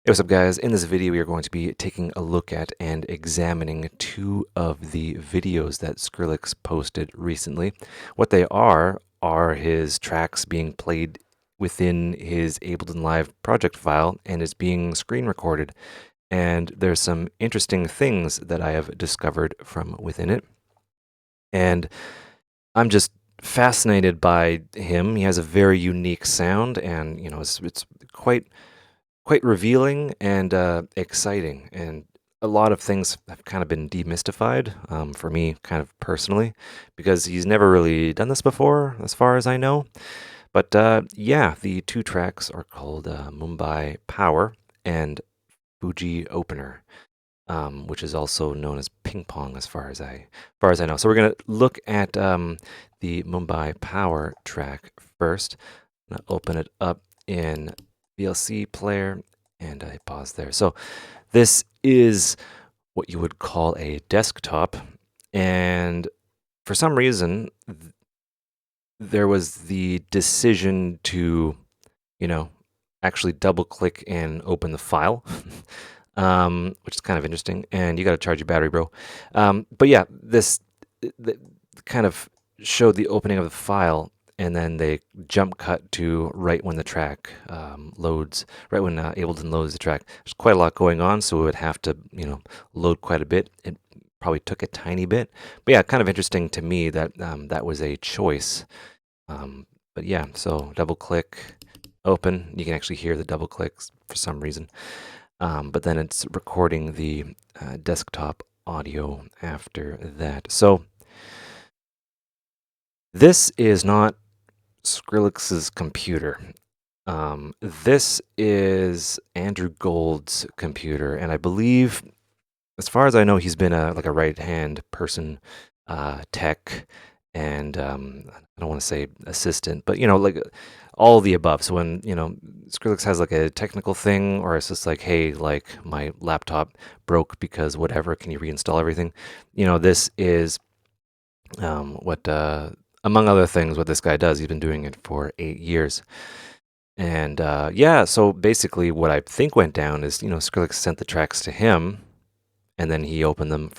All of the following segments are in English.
Hey, what's up, guys? In this video, we are going to be taking a look at and examining two of the videos that Skrillex posted recently. What they are his tracks being played within his Ableton Live project file and is being screen recorded. And there's some interesting things that I have discovered from within it. And I'm just fascinated by him. He has a very unique sound, and it's quite revealing and exciting. And a lot of things have kind of been demystified for me, kind of personally, because he's never really done this before, as far as I know. But yeah, the two tracks are called Mumbai Power and Fuji Opener, which is also known as Ping Pong, as far as I know. So we're gonna look at the Mumbai Power track first. I'm gonna open it up in VLC player, and I pause there. So this is what you would call a desktop, and for some reason, there was the decision to, you know, actually double click and open the file, which is kind of interesting. And you got to charge your battery, bro. But yeah, this kind of showed the opening of the file, and then they jump cut to right when the track loads, right when Ableton loads the track. There's quite a lot going on, so it would have to, load quite a bit. It probably took a tiny bit, but yeah, kind of interesting to me that that was a choice. But yeah, so double click, open. You can actually hear the double clicks for some reason. But then it's recording the desktop audio after that. So this is not Skrillex's computer. This is Andrew Gold's computer, and I believe, as far as I know, he's been like a right hand person, tech, and I don't want to say assistant, but like all the above. So when Skrillex has like a technical thing, or it's just like, hey, like my laptop broke because whatever, can you reinstall everything? This is what among other things, what this guy does. He's been doing it for 8 years. And yeah, so basically what I think went down is, Skrillex sent the tracks to him, and then he opened them the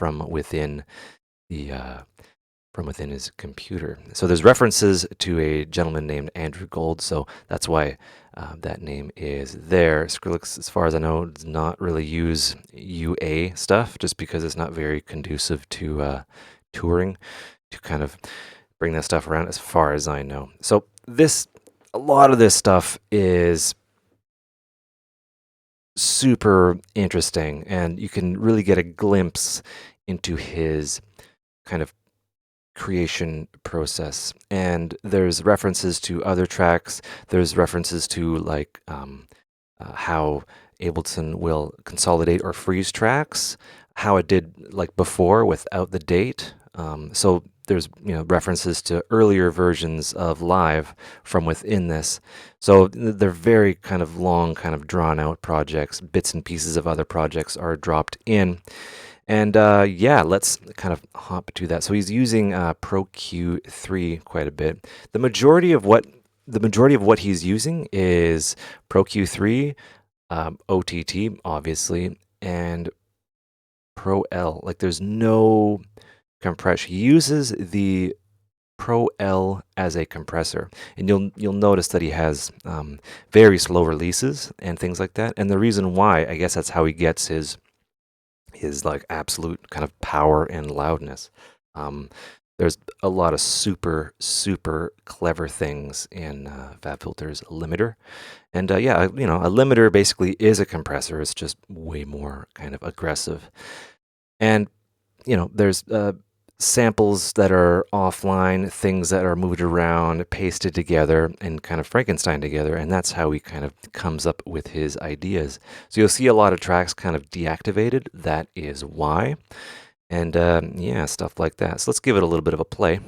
from within his computer. So there's references to a gentleman named Andrew Gold, so that's why that name is there. Skrillex, as far as I know, does not really use UA stuff, just because it's not very conducive to touring, to kind of bring that stuff around, as far as I know. So a lot of this stuff is super interesting, and you can really get a glimpse into his kind of creation process. And there's references to other tracks. There's references to like how Ableton will consolidate or freeze tracks, how it did like before without the date. So there's references to earlier versions of Live from within this. So they're very kind of long, kind of drawn out projects. Bits and pieces of other projects are dropped in. And yeah, let's kind of hop to that. So he's using Pro Q3 quite a bit. The majority of what he's using is Pro Q3, OTT, obviously, and Pro L. Like there's no compression. He uses the Pro L as a compressor, and you'll notice that he has very slow releases and things like that. And the reason why, I guess, that's how he gets his like absolute kind of power and loudness. Um, there's a lot of super super clever things in FabFilter's limiter, and yeah, a limiter basically is a compressor. It's just way more kind of aggressive, and there's samples that are offline, things that are moved around, pasted together, and kind of Frankenstein together, and that's how he kind of comes up with his ideas. So you'll see a lot of tracks kind of deactivated. That is why. And yeah, stuff like that. So let's give it a little bit of a play.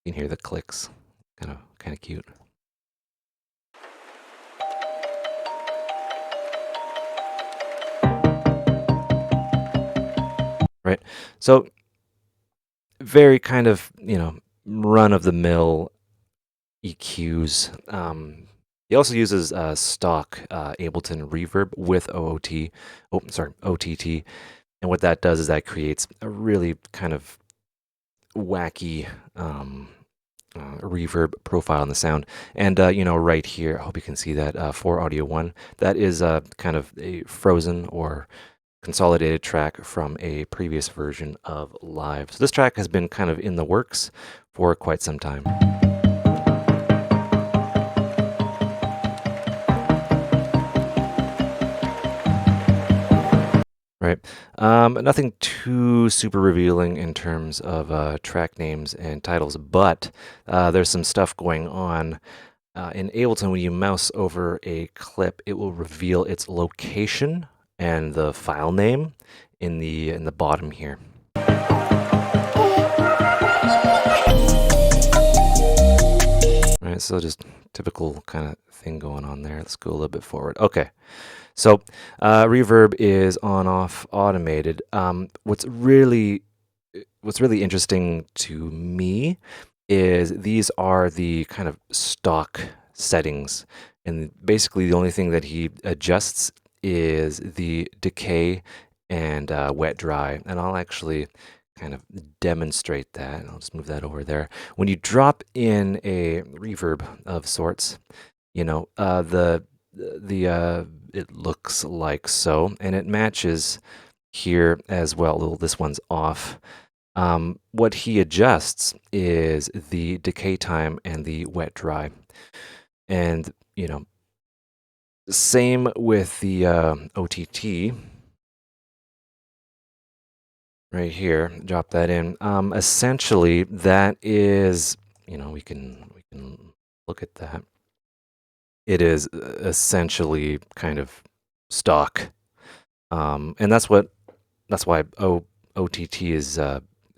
You can hear the clicks. Kind of cute. Right. So very kind of, run of the mill EQs. He also uses stock Ableton reverb with OTT. And what that does is that creates a really kind of wacky reverb profile in the sound. And, right here, I hope you can see that for Audio 1, that is kind of a frozen or consolidated track from a previous version of Live. So this track has been kind of in the works for quite some time. Right. Nothing too super revealing in terms of track names and titles, but there's some stuff going on. In Ableton, when you mouse over a clip, it will reveal its location and the file name in the bottom here. Right, so just typical kind of thing going on there. Let's go a little bit forward. Okay. So reverb is on-off automated. What's really interesting to me is these are the kind of stock settings, and basically the only thing that he adjusts is the decay and wet dry. And I'll actually kind of demonstrate that. I'll just move that over there. When you drop in a reverb of sorts, the it looks like so, and it matches here as well. This one's off. What he adjusts is the decay time and the wet dry, and same with the OTT right here. Drop that in. Essentially, that is we can look at that. It is essentially kind of stock, and that's why OTT is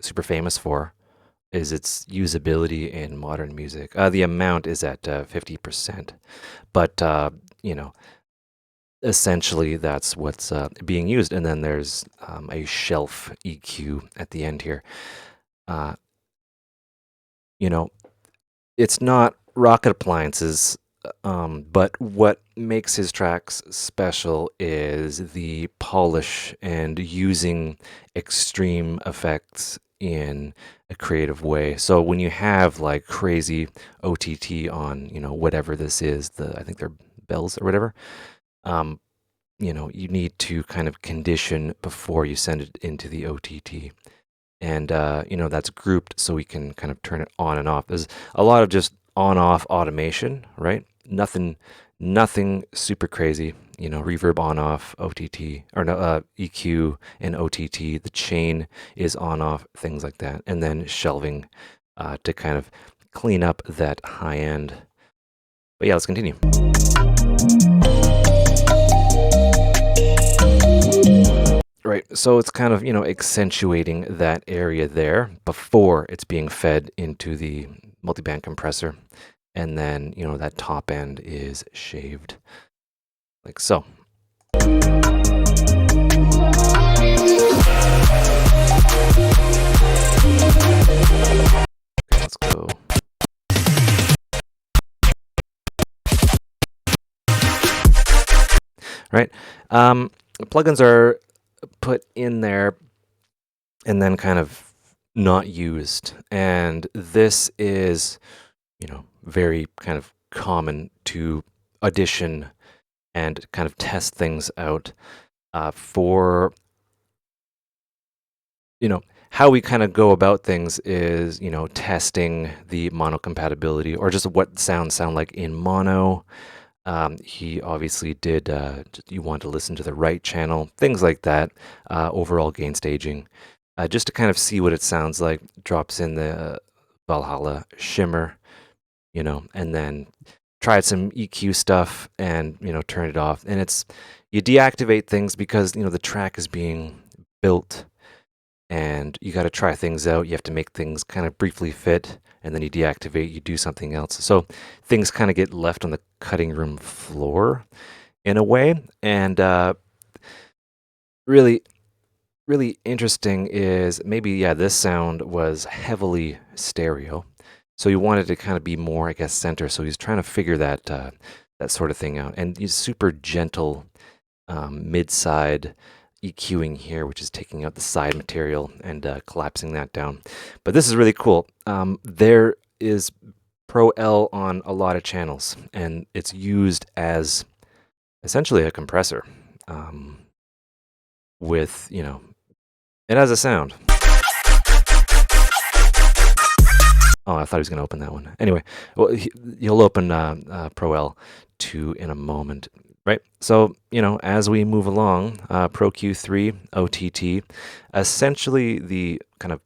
super famous for, is its usability in modern music. The amount is at 50%, but essentially that's what's being used. And then there's a shelf EQ at the end here. It's not rocket appliances. But what makes his tracks special is the polish and using extreme effects in a creative way. So when you have like crazy OTT on, whatever this is, I think they're bells or whatever, you need to kind of condition before you send it into the OTT. And, that's grouped so we can kind of turn it on and off. There's a lot of just on-off automation, right? Nothing super crazy. Reverb on-off, OTT, or no, EQ and OTT. The chain is on-off, things like that. And then shelving to kind of clean up that high end. But yeah, let's continue. Right, so it's kind of, accentuating that area there before it's being fed into the multiband compressor. And then, that top end is shaved like so. Okay, let's go. Right, plugins are put in there and then kind of not used. And this is, very kind of common to audition and kind of test things out for, how we kind of go about things is, testing the mono compatibility or just what sounds sound like in mono. He obviously did, you want to listen to the right channel, things like that, overall gain staging, just to kind of see what it sounds like. Drops in the Valhalla shimmer, and then tried some EQ stuff and, turn it off. And you deactivate things because, the track is being built and you got to try things out. You have to make things kind of briefly fit, and then you deactivate, you do something else. So things kind of get left on the cutting room floor in a way. And really, really interesting is maybe, this sound was heavily stereo. So he wanted to kind of be more, I guess, center. So he's trying to figure that sort of thing out. And he's super gentle mid-side EQing here, which is taking out the side material and collapsing that down. But this is really cool. There is Pro L on a lot of channels, and it's used as essentially a compressor with, it has a sound. Oh, I thought he was going to open that one. Anyway, well, you'll open Pro L 2 in a moment, right? So, as we move along, Pro Q3 OTT, essentially the kind of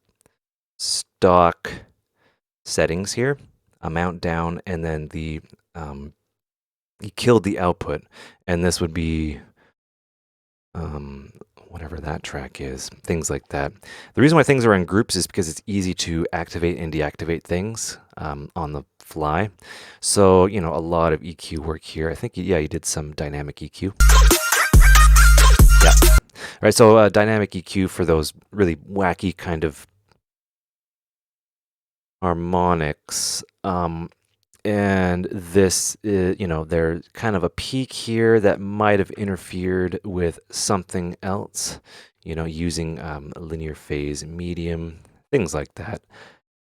stock settings here, amount down, and then he killed the output, and this would be whatever that track is, things like that. The reason why things are in groups is because it's easy to activate and deactivate things on the fly. So, a lot of EQ work here. I think, yeah, you did some dynamic EQ. Yeah. All right, so dynamic EQ for those really wacky kind of harmonics. And this is, there's kind of a peak here that might have interfered with something else, using linear phase medium, things like that.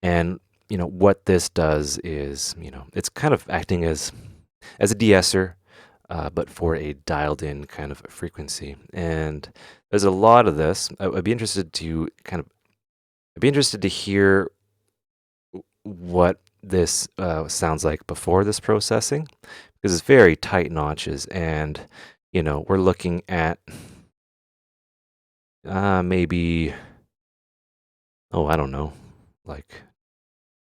And, what this does is, it's kind of acting as a de-esser, but for a dialed in kind of frequency. And there's a lot of this. I'd be interested to hear what this sounds like before this processing, because it's very tight notches, and we're looking at maybe, I don't know, like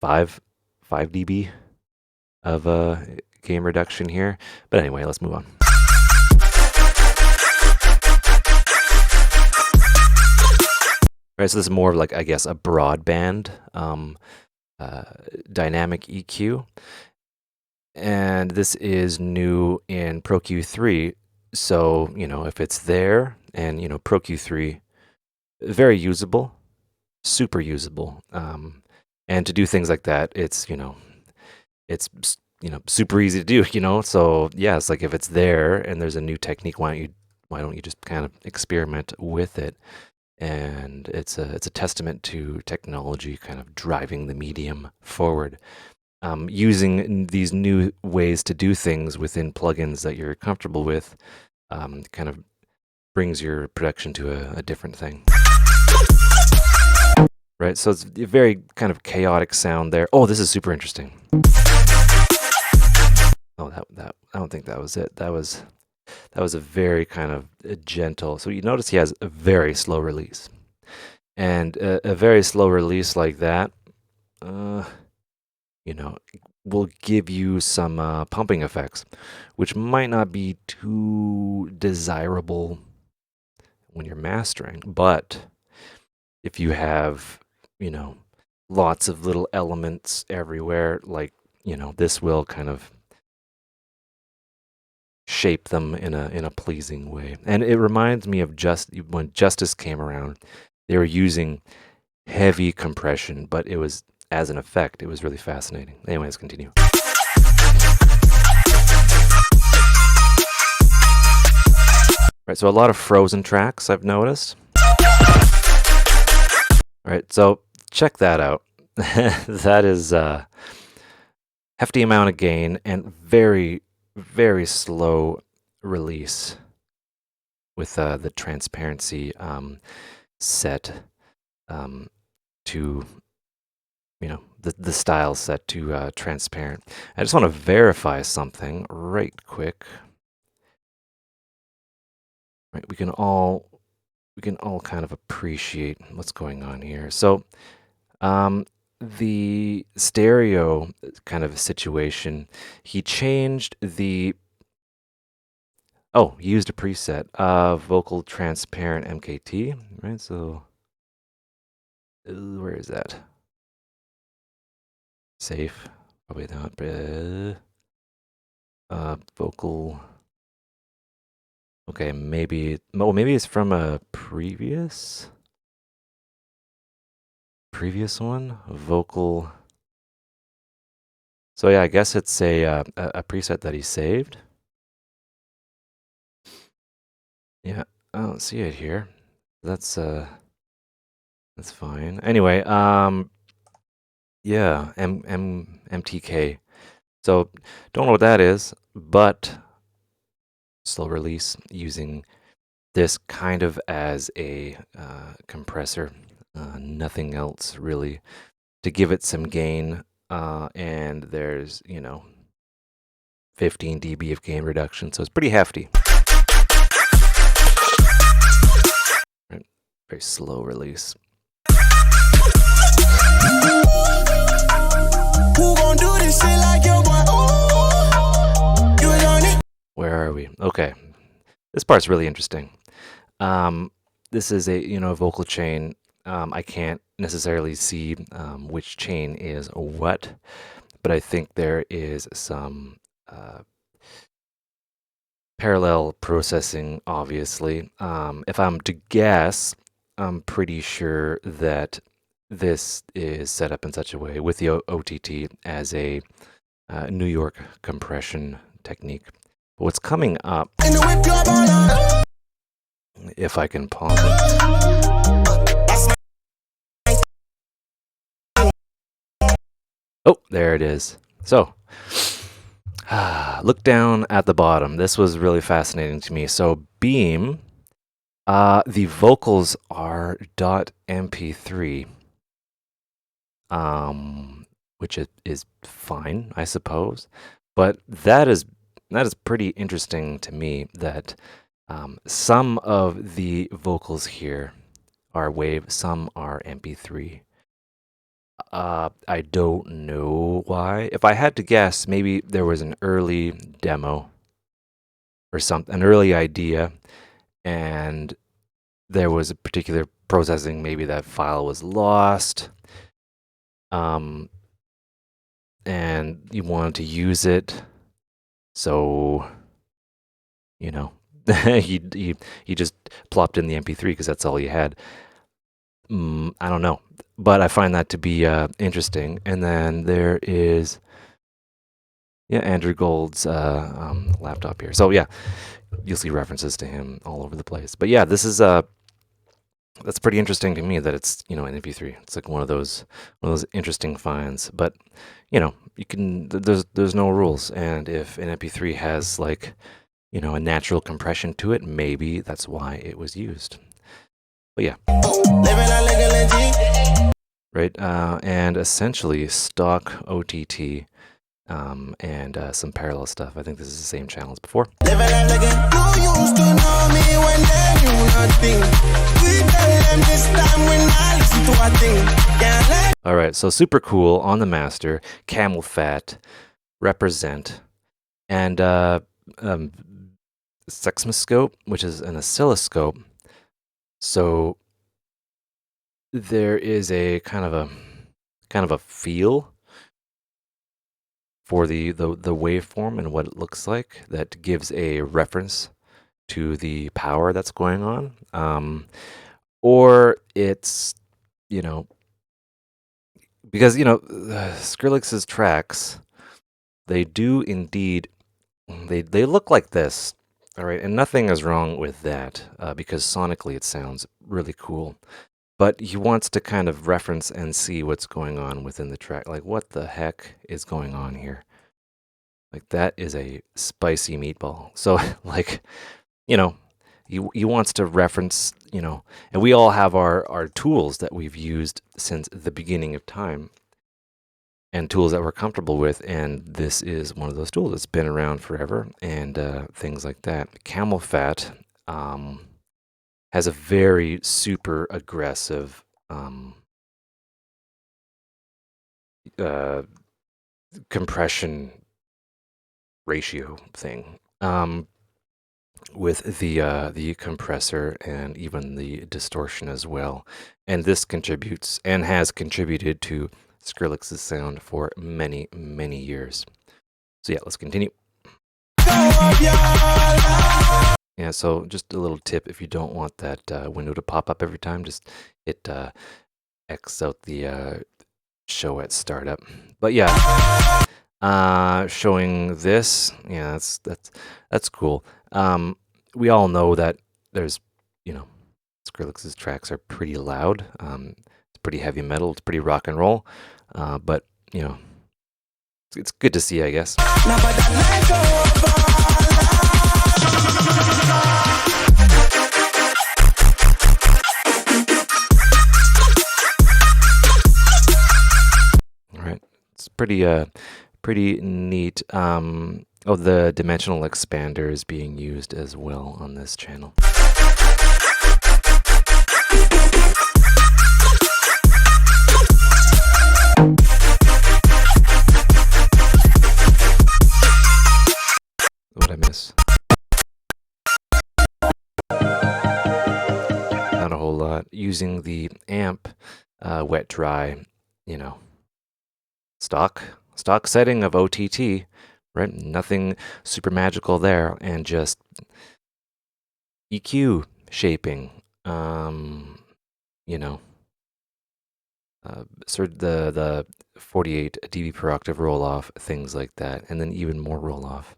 5 dB of gain reduction here. But anyway, let's move on. Right, so this is more of like, I guess, a broadband dynamic EQ, and this is new in Pro Q3. So if it's there, and Pro Q3, very usable, super usable, and to do things like that, it's super easy to do. So yeah, it's like if it's there and there's a new technique, why don't you just kind of experiment with it? And it's a testament to technology kind of driving the medium forward. Using these new ways to do things within plugins that you're comfortable with kind of brings your production to a different thing. Right, so it's a very kind of chaotic sound there. Oh, this is super interesting. Oh, that I don't think that was it. That was a very kind of gentle. So you notice he has a very slow release. And a very slow release like that, will give you some pumping effects, which might not be too desirable when you're mastering. But if you have, lots of little elements everywhere, like, this will kind of shape them in a pleasing way. And it reminds me of when Justice came around, they were using heavy compression, but it was as an effect. It was really fascinating. Anyway, let's continue. Right, so a lot of frozen tracks I've noticed. All right, so check that out. That is a hefty amount of gain and very, very slow release with the transparency set to, the style set to transparent. I just want to verify something right quick. Right, we can all kind of appreciate what's going on here. So the stereo kind of situation, he changed he used a preset of vocal transparent MKT, right? So where is that? Safe, probably not, but vocal. Okay, maybe it's from a previous one, vocal So yeah, I guess it's a preset that he saved. Yeah, I don't see it here. That's fine. Anyway, yeah, MTK. So don't know what that is, but slow release using this kind of as a compressor, nothing else really, to give it some gain. And there's 15 dB of gain reduction, so it's pretty hefty. Right. Very slow release. Where are we? Okay, this part's really interesting. This is a vocal chain. I can't necessarily see which chain is what, but I think there is some parallel processing, obviously. If I'm to guess, I'm pretty sure that this is set up in such a way with the OTT as a New York compression technique. But what's coming up, if I can pause it. Oh, there it is. So, look down at the bottom. This was really fascinating to me. So, Beam, the vocals are .mp3, which is fine, I suppose. But that is pretty interesting to me that some of the vocals here are wave, some are MP3. I don't know why. If I had to guess, maybe there was an early demo or something, an early idea, and there was a particular processing. Maybe that file was lost, and you wanted to use it, so you just plopped in the MP3 because that's all you had. I don't know, but I find that to be interesting. And then there is, Andrew Gold's laptop here. So yeah, you'll see references to him all over the place. But yeah, this is that's pretty interesting to me that it's an MP3. It's like one of those interesting finds. But you can there's no rules, and if an MP3 has like a natural compression to it, maybe that's why it was used. But yeah. Right, and essentially stock OTT and some parallel stuff. I think this is the same channel as before. All right, so super cool on the master, camel fat, represent, and Sexmoscope, which is an oscilloscope. So there is a kind of a feel for the waveform and what it looks like that gives a reference to the power that's going on. Or it's because Skrillex's tracks, they do indeed they look like this. All right, and nothing is wrong with that because sonically it sounds really cool. But he wants to kind of reference and see what's going on within the track. Like, what the heck is going on here? Like, that is a spicy meatball. So, like, he wants to reference, and we all have our tools that we've used since the beginning of time and tools that we're comfortable with. And this is one of those tools that's been around forever and things like that. Camel fat has a very super aggressive compression ratio thing with the compressor and even the distortion as well. And this contributes and has contributed to Skrillex's sound for many, many years. So yeah, let's continue. Yeah, so just a little tip, if you don't want that window to pop up every time, just hit X out the show at startup. But yeah, showing this. Yeah, that's cool. We all know that there's, you know, Skrillex's tracks are pretty loud. It's pretty heavy metal. It's pretty rock and roll. But you know, it's good to see, I guess. All right, it's pretty neat. Oh, the dimensional expander is being used as well on this channel. What I miss? Not a whole lot. Using the amp wet dry, you know, stock setting of OTT, right? Nothing super magical there, and just EQ shaping. You know, sort of the 48 dB per octave roll off, things like that, and then even more roll off.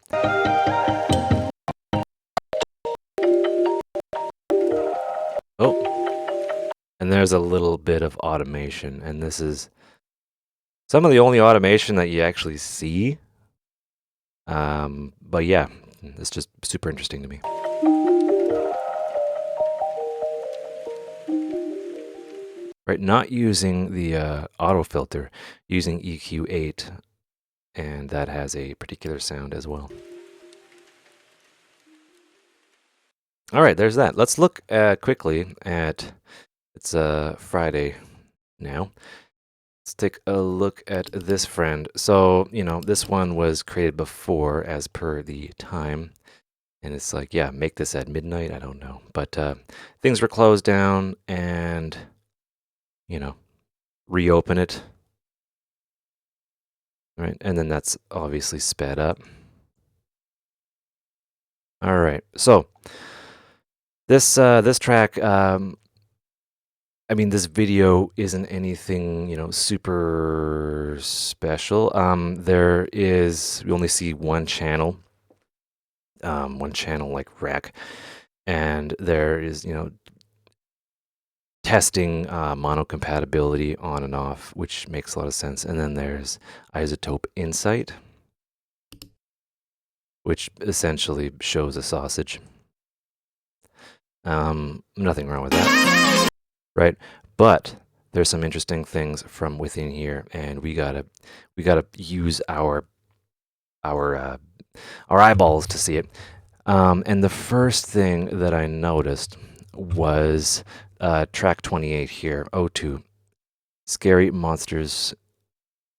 Oh, and there's a little bit of automation, and this is some of the only automation that you actually see. But yeah, it's just super interesting to me. Right, not using the auto filter, using EQ8, and that has a particular sound as well. All right, there's that. Let's look quickly at, it's Friday now. Let's take a look at this friend. So, you know, this one was created before as per the time. And it's like, yeah, make this at midnight. I don't know. But things were closed down and, you know, reopen it. Right. And then that's obviously sped up. All right. So this track, I mean, this video isn't anything, you know, super special. We only see one channel like rack, and there is, you know, testing mono compatibility on and off, which makes a lot of sense. And then there's isotope insight, which essentially shows a sausage. Nothing wrong with that. Right, but there's some interesting things from within here, and we gotta use our eyeballs to see it. And the first thing that I noticed was track 28 here, O2, Scary Monsters,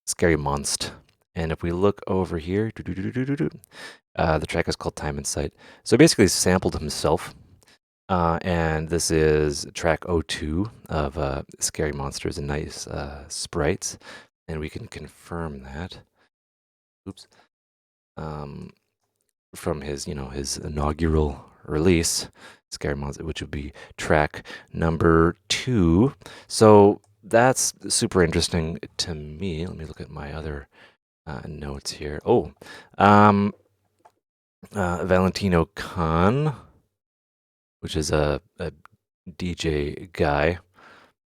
Scary Monst. And if we look over here, the track is called Time and Sight. So basically, sampled himself. And this is track 02 of Scary Monsters and Nice Sprites, and we can confirm that. Oops. From his, you know, his inaugural release, Scary Monsters, which would be track number 2. So that's super interesting to me. Let me look at my other notes here. Oh, Valentino Khan, which is a DJ guy.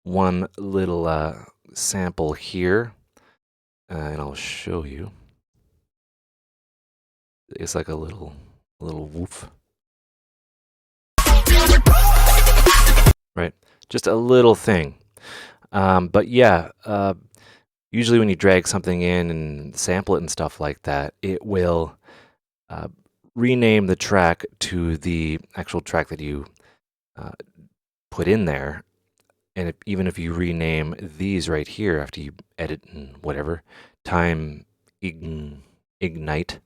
One little sample here, and I'll show you. It's like a little woof. Right, just a little thing. But yeah, usually when you drag something in and sample it and stuff like that, it will rename the track to the actual track that you put in there. And even if you rename these right here after you edit and whatever, time ignite,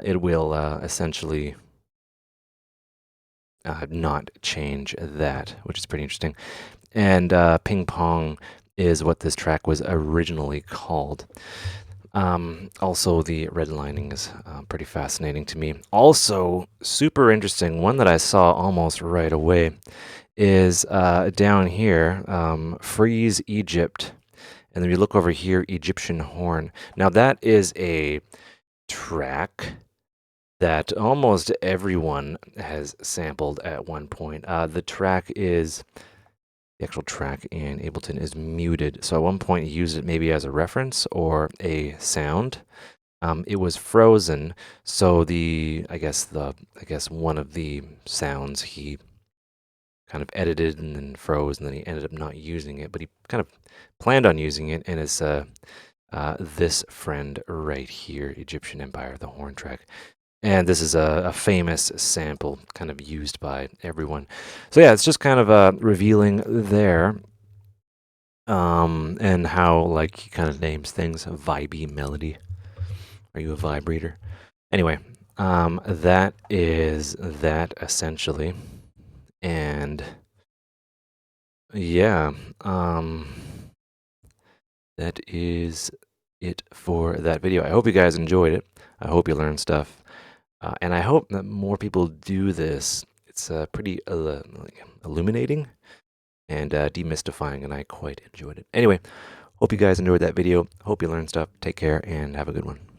it will essentially not change that, which is pretty interesting. And Ping Pong is what this track was originally called. Also, the redlining is pretty fascinating to me. Also, super interesting, one that I saw almost right away is down here, Freeze Egypt. And then you look over here, Egyptian horn. Now that is a track that almost everyone has sampled at one point. The actual track in Ableton is muted. So at one point you used it maybe as a reference or a sound. It was frozen, so I guess one of the sounds he kind of edited and then froze, and then he ended up not using it. But he kind of planned on using it, and it's this friend right here, Egyptian Empire, the horn track. And this is a famous sample, kind of used by everyone. So yeah, it's just kind of revealing there, and how like he kind of names things a vibey melody. Are you a vibrator? Anyway, that is that essentially, and yeah, that is it for that video. I hope you guys enjoyed it. I hope you learned stuff. And I hope that more people do this. It's pretty illuminating and demystifying, and I quite enjoyed it. Anyway, hope you guys enjoyed that video. Hope you learned stuff. Take care and have a good one.